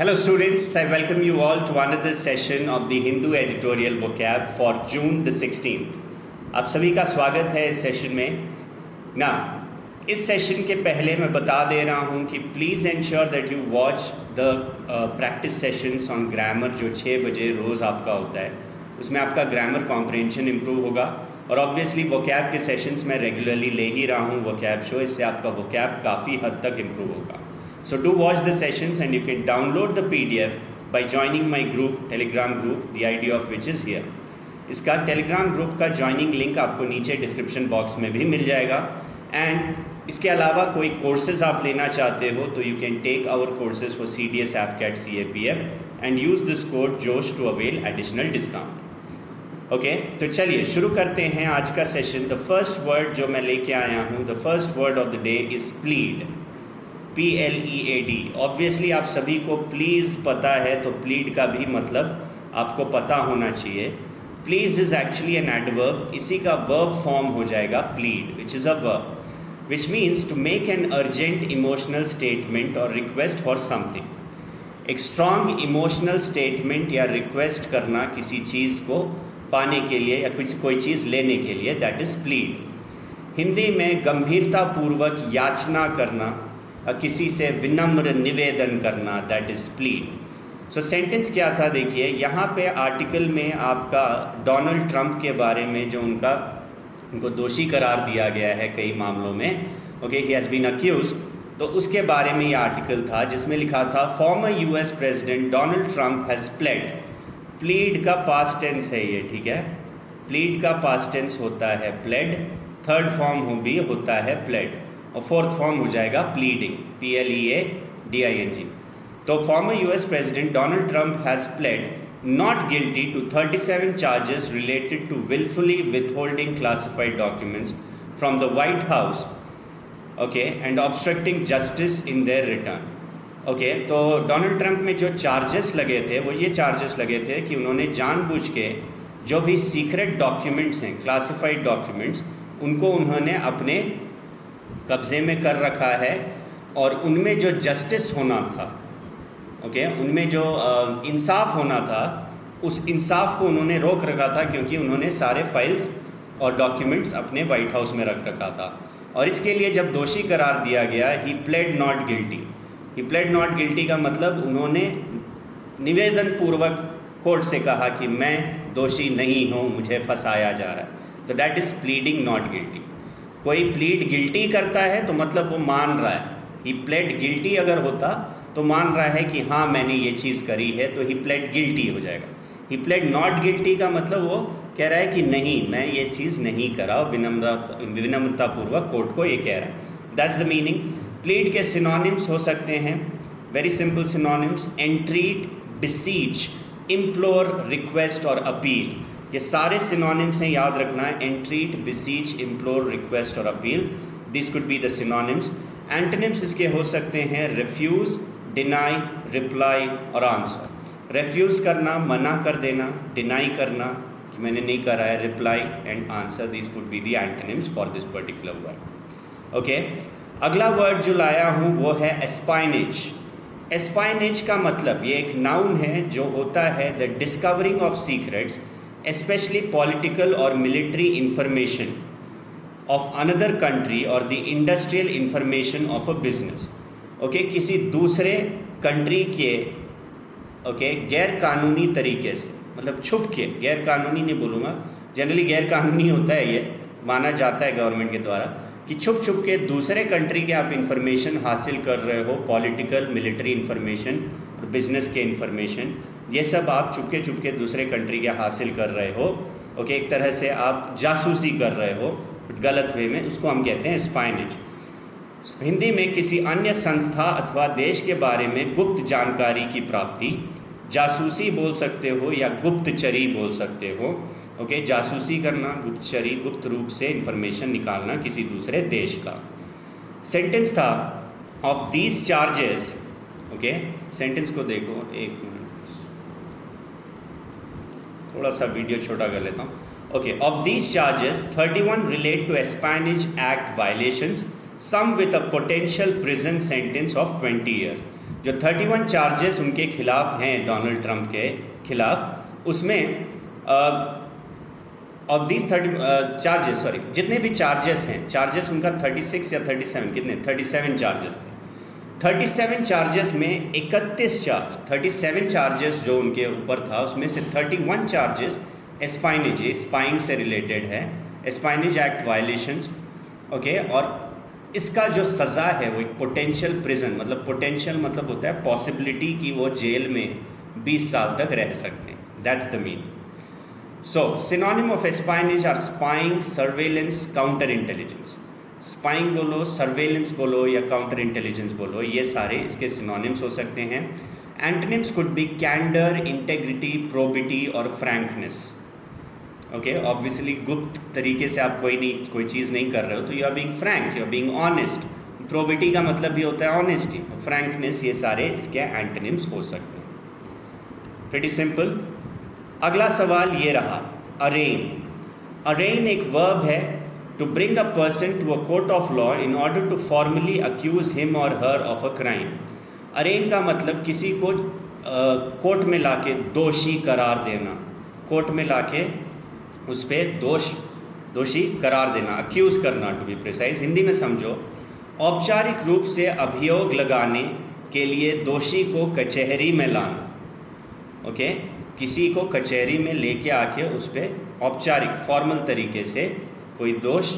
Hello students, I welcome you all to another session of the Hindu editorial vocab for June the 16th. आप सभी का स्वागत है इस सेशन में. ना इस सेशन के पहले मैं बता दे रहा हूँ कि please ensure that you watch the practice sessions on grammar जो 6 बजे रोज़ आपका होता है. उसमें आपका ग्रामर कॉम्प्रिहेंशन इम्प्रूव होगा और ऑब्वियसली वोकैब के सेशंस मैं रेगुलरली ले ही रहा हूँ वोकैब शो. इससे आपका वोकैब काफ़ी हद तक इम्प्रूव होगा. So do watch the sessions and you can download the PDF by joining my group, Telegram group, the ID of which is here. इसका Telegram group का joining link आपको नीचे description box में भी मिल जाएगा. And इसके अलावा कोई courses आप लेना चाहते हो तो you can take our courses for CDS, AFCAT, CAPF and use this code JOSH to avail additional discount. Okay, तो चलिए शुरू करते हैं आज का session. The first word जो मैं लेके आया हूँ, the first word of the day is plead. PLEAD. Obviously आप सभी को प्लीज़ पता है तो प्लीड का भी मतलब आपको पता होना चाहिए. Please is actually an adverb. इसी का वर्ब फॉर्म हो जाएगा plead, which is a verb, which means to make an urgent emotional statement और रिक्वेस्ट फॉर समथिंग. एक स्ट्रॉन्ग इमोशनल स्टेटमेंट या रिक्वेस्ट करना किसी चीज़ को पाने के लिए या कोई चीज़ लेने के लिए, दैट इज़ प्लीड. हिंदी में गंभीरतापूर्वक याचना करना, किसी से विनम्र निवेदन करना, that is plead. So sentence क्या था देखिए. यहाँ पे आर्टिकल में आपका डोनाल्ड ट्रंप के बारे में जो उनको दोषी करार दिया गया है कई मामलों में, okay, he has been accuse, तो उसके बारे में ये आर्टिकल था जिसमें लिखा था farmer US president Donald Trump has played. Plead का पास्ट टेंस है ये, ठीक है. प्लीड का पास्ट टेंस होता है प्लेड, थर्ड फॉर्म भी होता है प्लेड और फोर्थ फॉर्म हो जाएगा प्लीडिंग, PLEADING. तो former US president Donald Trump has pleaded not guilty to 37 charges related to wilfully withholding classified documents from the White House, okay, and obstructing justice in their return. Okay, तो Donald Trump में जो charges लगे थे वो ये charges लगे थे कि उन्होंने जानबूझ के जो भी सीक्रेट डॉक्यूमेंट्स हैं, क्लासिफाइड डॉक्यूमेंट्स, उनको उन्होंने अपने कब्ज़े में कर रखा है और उनमें जो जस्टिस होना था, ओके, उनमें जो इंसाफ होना था, उस इंसाफ को उन्होंने रोक रखा था क्योंकि उन्होंने सारे फाइल्स और डॉक्यूमेंट्स अपने वाइट हाउस में रख रखा था. और इसके लिए जब दोषी करार दिया गया, he played not guilty. He played not guilty का मतलब उन्होंने निवेदन पूर्वक कोर्ट से कहा कि मैं दोषी नहीं हूँ, मुझे फंसाया जा रहा है. तो that is pleading not guilty. कोई प्लीड गिल्टी करता है तो मतलब वो मान रहा है. ही प्लेड गिल्टी अगर होता तो मान रहा है कि हाँ मैंने ये चीज़ करी है, तो ही प्लेड गिल्टी हो जाएगा. ही प्लेड नॉट गिल्टी का मतलब वो कह रहा है कि नहीं, मैं ये चीज़ नहीं करा, विनम्रतापूर्वक कोर्ट को ये कह रहा है. That's the meaning. प्लीड के सिनोनिम्स हो सकते हैं, very simple synonyms: एंट्रीट, बिसीच, implore, request और अपील. ये सारे सिनोनिम्स हैं, याद रखना है. एंट्रीट, बिसीच, इम्प्लोर, रिक्वेस्ट और appeal, this could be the synonyms. Antonyms इसके हो सकते हैं रिफ्यूज़, डिनाई, रिप्लाई और आंसर. रिफ्यूज़ करना, मना कर देना, डिनाई करना कि मैंने नहीं करा है, reply and answer, this could be the antonyms for this particular word. Okay, अगला वर्ड जो लाया हूँ वो है एस्पाइनेज. एस्पाइनेज का मतलब ये एक नाउन है जो होता है the discovering of secrets, especially political or military information of another country or the industrial information of a business. Okay, किसी दूसरे कंट्री के गैर कानूनी तरीके से, मतलब छुप के, गैर कानूनी नहीं बोलूँगा, जनरली गैर कानूनी होता है, ये माना जाता है गवर्नमेंट के द्वारा कि छुप छुप के दूसरे कंट्री के आप इंफॉर्मेशन हासिल कर रहे हो, पॉलिटिकल, मिलिट्री इंफॉर्मेशन और बिजनेस के इंफॉर्मेशन, ये सब आप चुपके दूसरे कंट्री के हासिल कर रहे हो. ओके, एक तरह से आप जासूसी कर रहे हो गलत वे में, उसको हम कहते हैं स्पाइनेज. हिंदी में किसी अन्य संस्था अथवा देश के बारे में गुप्त जानकारी की प्राप्ति, जासूसी बोल सकते हो या गुप्तचरी बोल सकते हो. ओके, जासूसी करना, गुप्तचरी, गुप्त रूप से इंफॉर्मेशन निकालना किसी दूसरे देश का. सेंटेंस था of these charges. Okay, sentence को देखो, एक मिनट, थोड़ा सा वीडियो छोटा कर लेता हूँ. Okay, of these charges 31 relate to espionage act violations, some with a potential prison sentence of 20 years. जो 31 चार्जेस उनके खिलाफ हैं डोनाल्ड ट्रंप के खिलाफ, उसमें ऑफ दीज 30 चार्जेस, सॉरी, जितने भी चार्जेस हैं, चार्जेस उनका 36 या 37, कितने 37 चार्जेस थे। 37 चार्जेस में 37 चार्जेस जो उनके ऊपर था, उसमें से 31 चार्जेस एस्पाइनेज, स्पाइंग से रिलेटेड है, एस्पाइनेज एक्ट वायलेशंस, ओके। और इसका जो सज़ा है वो एक पोटेंशियल प्रिजन, मतलब पोटेंशियल मतलब होता है पॉसिबिलिटी कि वो जेल में 20 साल तक रह सकते हैं, that's the meaning. So synonym of espionage are spying, surveillance, counter intelligence. Spying बोलो, सर्वेलेंस बोलो या काउंटर इंटेलिजेंस बोलो, ये सारे इसके सिनोनिम्स हो सकते हैं। Antonyms could be candour, integrity, probity और फ्रैंकनेस, ओके। ऑब्वियसली गुप्त तरीके से आप कोई चीज़ नहीं कर रहे हो तो you are being frank, you are being honest. Probity का मतलब भी होता है ऑनेस्टी, फ्रैंकनेस, ये सारे इसके एंटोनिम्स हो सकते हैं। Pretty simple. अगला सवाल ये रहा, अरेन। अरेन एक वर्ब है, to bring a person to a court of law in order to formally accuse him और हर ऑफ अ क्राइम। अरेन का मतलब किसी को कोर्ट में लाके दोषी करार देना, कोर्ट में लाके उस पर दोषी करार देना, अक्यूज़ करना टू बी प्रिसाइज। हिंदी में समझो, औपचारिक रूप से अभियोग लगाने के लिए दोषी को कचहरी में लाना, ओके। किसी को कचहरी में लेके आके उस पर औपचारिक फॉर्मल तरीके से कोई दोष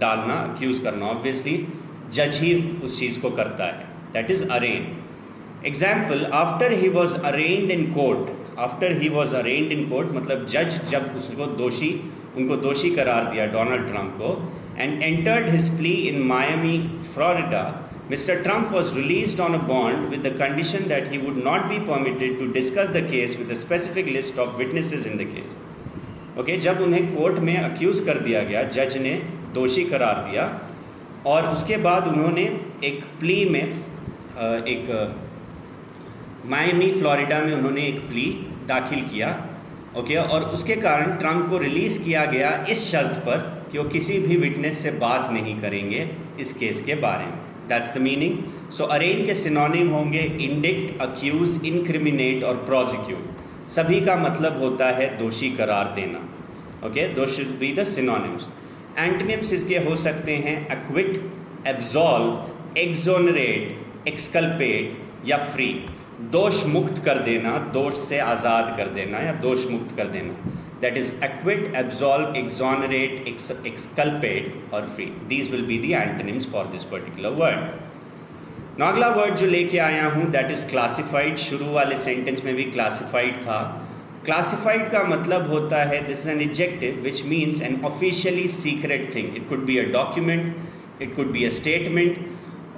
डालना, अक्यूज़ करना। ऑब्वियसली जज ही उस चीज़ को करता है, that is arraign. Example, after he was arraigned in court. After he was arraigned in court मतलब जज जब उनको दोषी करार दिया डोनाल्ड ट्रंप को, and entered his plea in Miami, Florida, mister Trump was released on a bond with the condition that he would not be permitted to discuss the case with a specific list of witnesses in the case, okay. जब उन्हें court में accuse कर दिया गया, जज ने दोषी करार दिया, और उसके बाद उन्होंने एक प्ली में एक मायामी, फ्लोरिडा में उन्होंने एक प्ली दाखिल किया, ओके। और उसके कारण ट्रंप को रिलीज़ किया गया इस शर्त पर कि वो किसी भी विटनेस से बात नहीं करेंगे इस केस के बारे में, दैट्स द मीनिंग। सो अरेन के सिनोनिम होंगे इंडिक्ट, अक्यूज़, इनक्रिमिनेट और प्रोसिक्यूट। सभी का मतलब होता है दोषी करार देना, ओके। दो should be the synonyms. Antonyms इसके हो सकते हैं एक्विट, एब्सॉल्व, एक्सोनरेट, एक्सकल्पेट या फ्री। दोष मुक्त कर देना, दोष से आज़ाद कर देना या दोष मुक्त कर देना, that is acquit, absolve, exonerate, exculpate और free. These will be the antonyms for this particular word. Now अगला वर्ड जो लेके आया हूँ दैट इज़ क्लासिफाइड। शुरू वाले सेंटेंस में भी क्लासिफाइड था। क्लासिफाइड का मतलब होता है this is an adjective which means an officially secret thing. It could be a document, it could be a statement,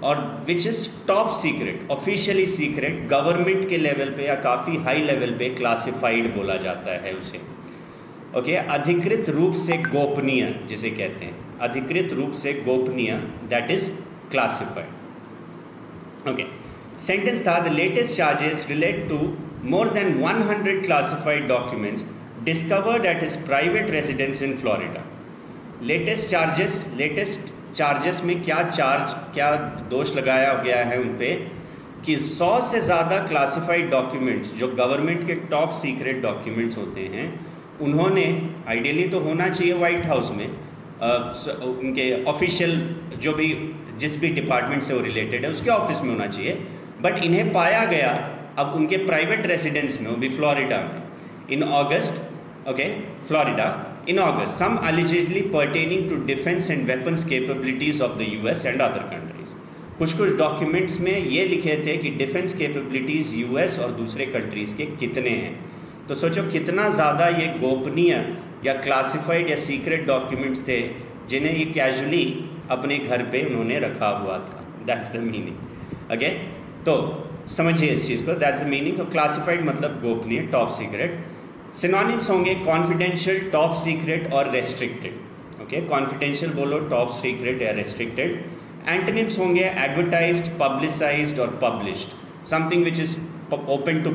और which is top secret, officially secret. Government के लेवल पे या काफ़ी हाई लेवल पे क्लासिफाइड बोला जाता है उसे, ओके। अधिकृत रूप से गोपनीय जिसे कहते हैं, अधिकृत रूप से गोपनीय, that is classified, okay. Sentence था, the latest charges relate to more than 100 classified documents discovered at his private residence in Florida. Latest charges में क्या दोष लगाया गया है उन पे कि 100 से ज़्यादा क्लासिफाइड डॉक्यूमेंट्स जो गवर्नमेंट के टॉप सीक्रेट डॉक्यूमेंट्स होते हैं, उन्होंने, आइडियली तो होना चाहिए वाइट हाउस में, उनके ऑफिशियल जो भी जिस भी डिपार्टमेंट से वो रिलेटेड है उसके ऑफिस में होना चाहिए, बट इन्हें पाया गया अब उनके प्राइवेट रेसिडेंस में, वो भी फ्लोरिडा में, in August, okay, Florida, in August, some allegedly pertaining to defense and weapons capabilities of the US and other countries. कुछ डॉक्यूमेंट्स में ये लिखे थे कि डिफेंस कैपेबिलिटीज़ यूएस और दूसरे कंट्रीज़ के कितने हैं। तो सोचो कितना ज़्यादा ये गोपनीय या क्लासिफाइड या सीक्रेट डॉक्यूमेंट्स थे जिन्हें ये कैजुअली अपने घर पे उन्होंने रखा हुआ था, दैट्स द मीनिंग, ओके। तो समझिए इस चीज़ को, that's the meaning of classified, मतलब गोपनीय, टॉप सीक्रेट। सिनोनिम्स होंगे कॉन्फिडेंशियल, टॉप सीक्रेट और रेस्ट्रिक्टेड, ओके। कॉन्फिडेंशियल बोलो, टॉप सीक्रेट या रेस्ट्रिक्टेड। एंटोनिम्स होंगे एडवर्टाइज्ड, पब्लिसाइज्ड और published. Something which is open to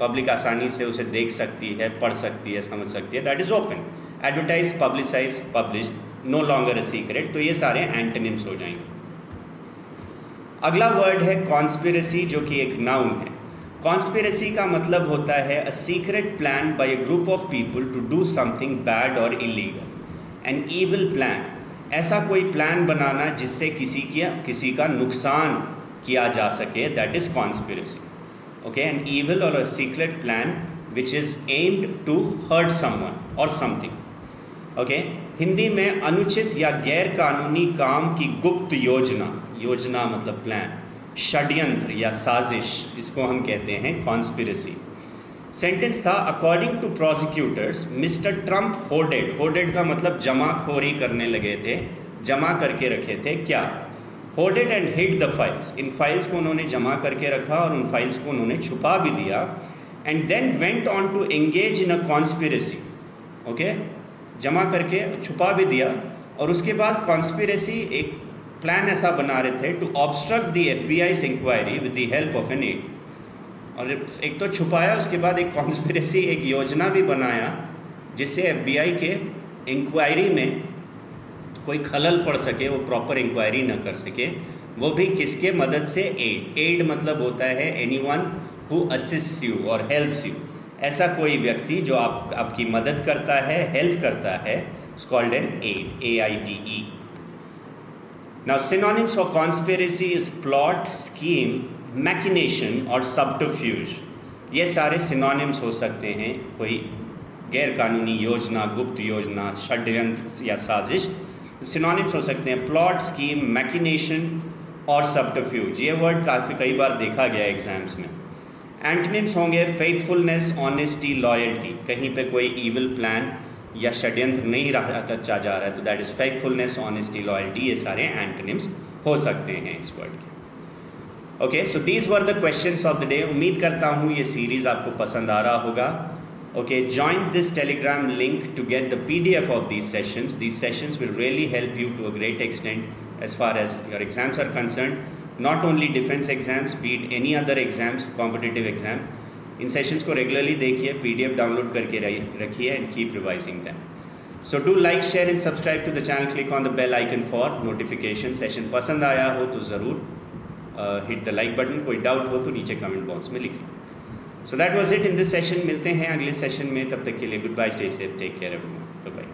public आसानी से उसे देख सकती है, पढ़ सकती है, समझ सकती है, that is open. Advertise, publicise, published, no longer a secret. तो ये सारे एंटोनिम्स हो जाएंगे। अगला वर्ड है कॉन्स्पिरेसी, जो कि एक नाउन है। कॉन्स्पिरेसी का मतलब होता है a secret plan by a group of people to do something bad और इलीगल, एन ईविल प्लान। ऐसा कोई प्लान बनाना जिससे किसी का नुकसान किया जा सके, that is conspiracy. Okay, an evil और a secret plan which is aimed to hurt someone और समथिंग। ओके, हिंदी में अनुचित या गैर कानूनी काम की गुप्त योजना, योजना मतलब प्लान, षड्यंत्र या साजिश, इसको हम कहते हैं कॉन्स्पिरेसी। सेंटेंस था according to prosecutors mister Trump hoarded. Hoarded का मतलब जमाखोरी करने लगे थे, जमा करके रखे थे। क्या? Hoarded and hid the files. इन फाइल्स को उन्होंने जमा करके रखा और उन फाइल्स को उन्होंने छुपा भी दिया। And then went on to engage in a conspiracy. Okay, जमा करके छुपा भी दिया और उसके बाद कॉन्स्पिरेसी, एक प्लान ऐसा बना रहे थे to obstruct the FBI's inquiry with the help of an aide. और एक तो छुपाया, उसके बाद एक कॉन्स्पिरेसी, एक योजना भी बनाया जिससे FBI के इंक्वायरी में कोई खलल पड़ सके, वो प्रॉपर इंक्वायरी ना कर सके। वो भी किसके मदद से? एड। एड मतलब होता है एनीवन हु असिस्ट यू और हेल्प्स यू। ऐसा कोई व्यक्ति जो आपकी मदद करता है, हेल्प करता है, it's called an aide, AIDE। Now synonyms for conspiracy is plot, scheme, machination और सबटरफ्यूज। ये सारे सिनोनिम्स हो सकते हैं, कोई गैर कानूनी योजना, गुप्त योजना, षड्यंत्र या साजिश। सिनोनिम्स हो सकते हैं प्लॉट, स्कीम, मैकिनेशन और सबटरफ्यूज। ये वर्ड कई बार देखा गया एग्जाम्स में। एंटोनिम्स होंगे फेथफुलनेस, ऑनेस्टी, लॉयल्टी। कहीं पे कोई ईविल प्लान या षड्यंत्र नहीं रचा जा रहा है तो that is faithfulness, honesty, loyalty. ये सारे एंटोनिम्स हो सकते हैं इस वर्ड के। Okay, so these were the questions of the day. उम्मीद करता हूँ ये सीरीज़ आपको पसंद आ रहा होगा। Okay, join this Telegram link to get the PDF of these sessions. These sessions will really help you to a great extent as far as your exams are concerned. Not only defense exams, be it any other exams, competitive exam. इन sessions को regularly देखिए, PDF download करके रखिए and keep revising them. So do like, share and subscribe to the channel. Click on the bell icon for notification. Session पसंद आया हो तो ज़रूर हिट द लाइक बटन। कोई डाउट हो तो नीचे कमेंट बॉक्स में लिखिए। So that was it in this session. मिलते हैं अगले सेशन में, तब तक के लिए goodbye, stay safe, take care everyone, bye bye.